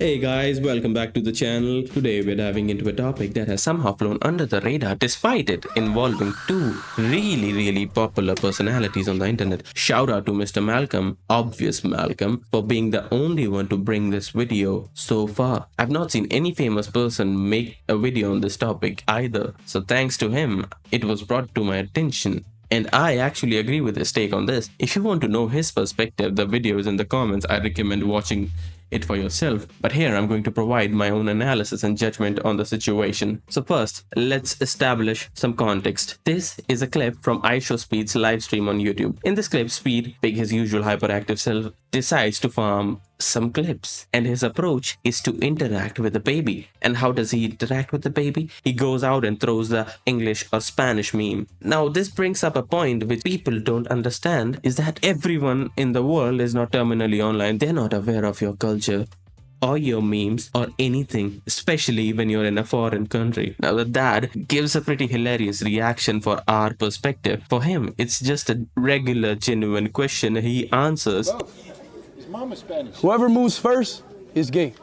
Hey guys, welcome back to the channel. Today we're diving into a topic that has somehow flown under the radar despite it involving two really popular personalities on the internet. Shout out to Mr. Malcolm, obvious Malcolm, for being the only one to bring this video so far. I've not seen any famous person make a video on this topic either. So thanks to him, it was brought to my attention. And I actually agree with his take on this. If you want to know his perspective, the video is in the comments. I recommend watching it for yourself. But here I'm going to provide my own analysis and judgment on the situation. So first, let's establish some context. This is a clip from IShowSpeed's live stream on YouTube. In this clip, Speed, being his usual hyperactive self, decides to farm some clips, and his approach is to interact with the baby. And how does he interact with the baby? He goes out and throws the English or Spanish meme. Now this brings up a point which people don't understand, is that everyone in the world is not terminally online. They're not aware of your culture or your memes or anything, especially when you're in a foreign country. Now the dad gives a pretty hilarious reaction for our perspective. For him, it's just a regular genuine question he answers. Mama Spanish. Whoever moves first is gay.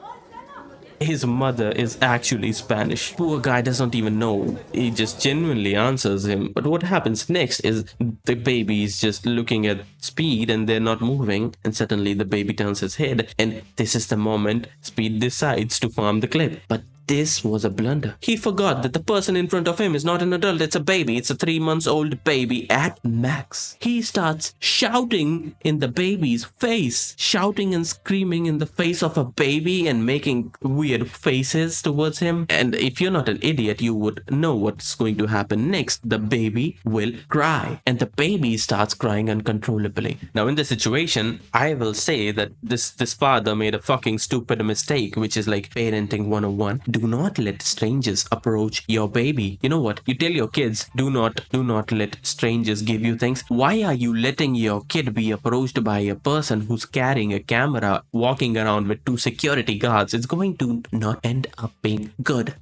His mother is actually Spanish. Poor guy doesn't even know. He just genuinely answers him. But what happens next is the baby is just looking at Speed and they're not moving. And suddenly the baby turns his head. And this is the moment Speed decides to farm the clip. But this was a blunder. He forgot that the person in front of him is not an adult, it's a baby. It's a 3-month-old baby at max. He starts shouting in the baby's face, shouting and screaming in the face of a baby and making weird faces towards him. And if you're not an idiot, you would know what's going to happen next. The baby will cry, and the baby starts crying uncontrollably. Now in this situation, I will say that this father made a fucking stupid mistake, which is like parenting 101. Do not let strangers approach your baby. You know what? You tell your kids, do not let strangers give you things. Why are you letting your kid be approached by a person who's carrying a camera, walking around with 2 security guards? It's going to not end up being good.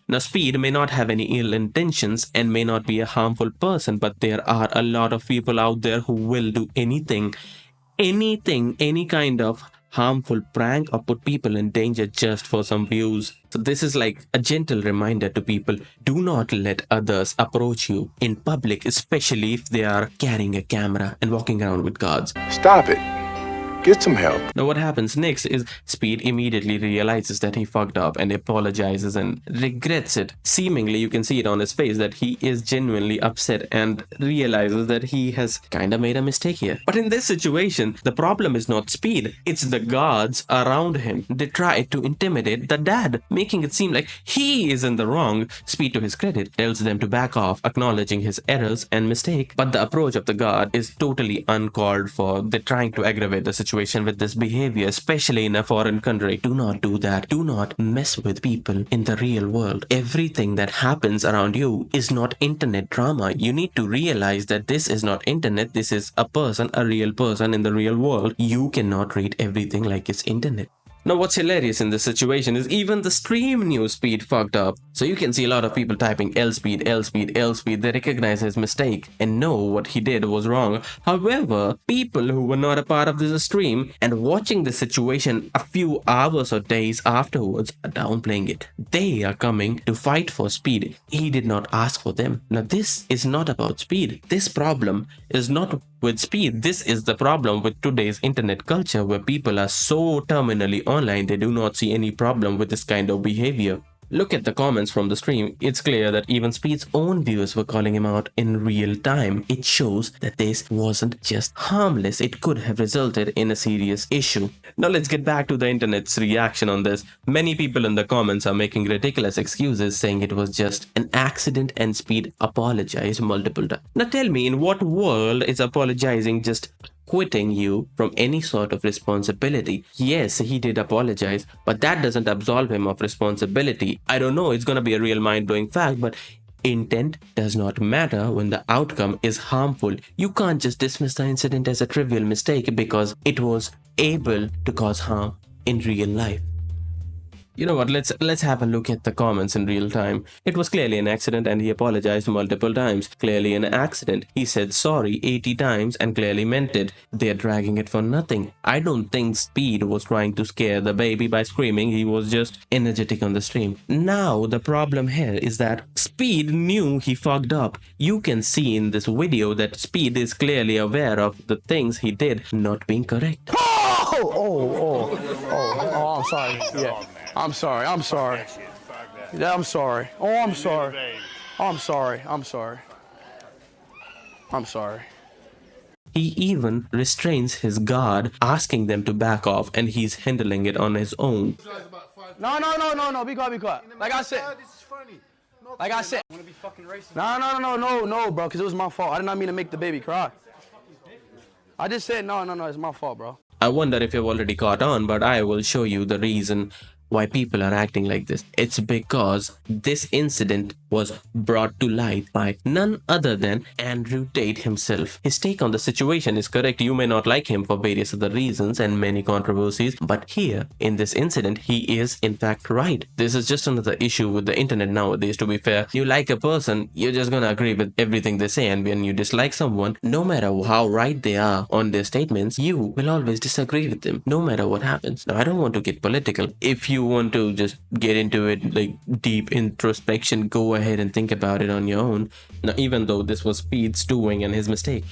Now Speed may not have any ill intentions and may not be a harmful person, but there are a lot of people out there who will do anything, any kind of harmful prank or put people in danger just for some views. So this is like a gentle reminder to people. Do not let others approach you in public, especially if they are carrying a camera and walking around with guards. Stop it. Get some help. Now what happens next is Speed immediately realizes that he fucked up and apologizes and regrets it. Seemingly, you can see it on his face that he is genuinely upset and realizes that he has kind of made a mistake here. But in this situation, the problem is not Speed, it's the guards around him. They try to intimidate the dad, making it seem like he is in the wrong. Speed, to his credit, tells them to back off, acknowledging his errors and mistake. But the approach of the guard is totally uncalled for. They're trying to aggravate the situation with this behavior, especially in a foreign country. Do not do that. Do not mess with people in the real world. Everything that happens around you is not internet drama. You need to realize that this is not internet. This is a person, a real person in the real world. You cannot treat everything like it's internet. Now what's hilarious in this situation is even the stream knew Speed fucked up. So you can see a lot of people typing LSpeed, LSpeed, LSpeed. They recognize his mistake and know what he did was wrong. However, people who were not a part of this stream and watching the situation a few hours or days afterwards are downplaying it. They are coming to fight for Speed. He did not ask for them. Now this is not about Speed. This problem is not with Speed. This is the problem with today's internet culture, where people are so terminally online they do not see any problem with this kind of behavior. Look at the comments from the stream. It's clear that even Speed's own viewers were calling him out in real time. It shows that this wasn't just harmless. It could have resulted in a serious issue. Now let's get back to the internet's reaction on this. Many people in the comments are making ridiculous excuses, saying it was just an accident and Speed apologized multiple times. Now tell me, in what world is apologizing just quitting you from any sort of responsibility? Yes, he did apologize, but that doesn't absolve him of responsibility. I don't know, it's gonna be a real mind-blowing fact, but intent does not matter when the outcome is harmful. You can't just dismiss the incident as a trivial mistake because it was able to cause harm in real life. You know what? Let's have a look at the comments in real time. It was clearly an accident and he apologized multiple times. Clearly an accident. He said sorry 80 times and clearly meant it. They're dragging it for nothing. I don't think Speed was trying to scare the baby by screaming. He was just energetic on the stream. Now the problem here is that Speed knew he fucked up. You can see in this video that Speed is clearly aware of the things he did not being correct. Oh, I'm sorry. Yeah. I'm sorry. I'm sorry. Yeah, I'm sorry. Oh, I'm sorry. I'm sorry. I'm sorry. I'm sorry. He even restrains his guard, asking them to back off, and he's handling it on his own. No. Be quiet. Be quiet. Like I said. Like I said. No, bro. Because it was my fault. I did not mean to make the baby cry. I just said no. It's my fault, bro. I wonder if you've already caught on, but I will show you the reason why people are acting like this. It's because this incident was brought to light by none other than Andrew Tate himself. His take on the situation is correct. You may not like him for various other reasons and many controversies, but here in this incident, he is in fact right. This is just another issue with the internet nowadays. To be fair, you like a person, you're just gonna agree with everything they say, and when you dislike someone, no matter how right they are on their statements, you will always disagree with them, no matter what happens. Now, I don't want to get political. If you want to just get into it, like deep introspection, go ahead and think about it on your own. Now, even though this was Speed's doing and his mistake,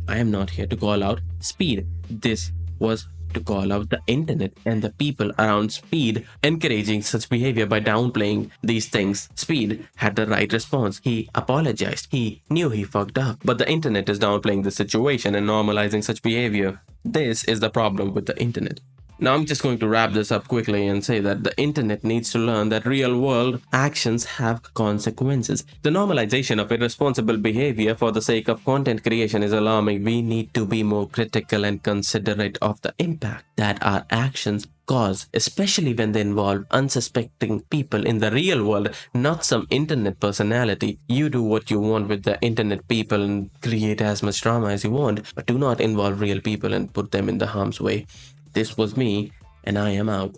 I am not here to call out Speed. This was to call out the internet and the people around Speed encouraging such behavior by downplaying these things. Speed had the right response. He apologized. He knew he fucked up. But the internet is downplaying the situation and normalizing such behavior. This is the problem with the internet. Now, I'm just going to wrap this up quickly and say that the internet needs to learn that real world actions have consequences. The normalization of irresponsible behavior for the sake of content creation is alarming. We need to be more critical and considerate of the impact that our actions cause, especially when they involve unsuspecting people in the real world, not some internet personality. You do what you want with the internet people and create as much drama as you want, but do not involve real people and put them in the harm's way. This was me, and I am out.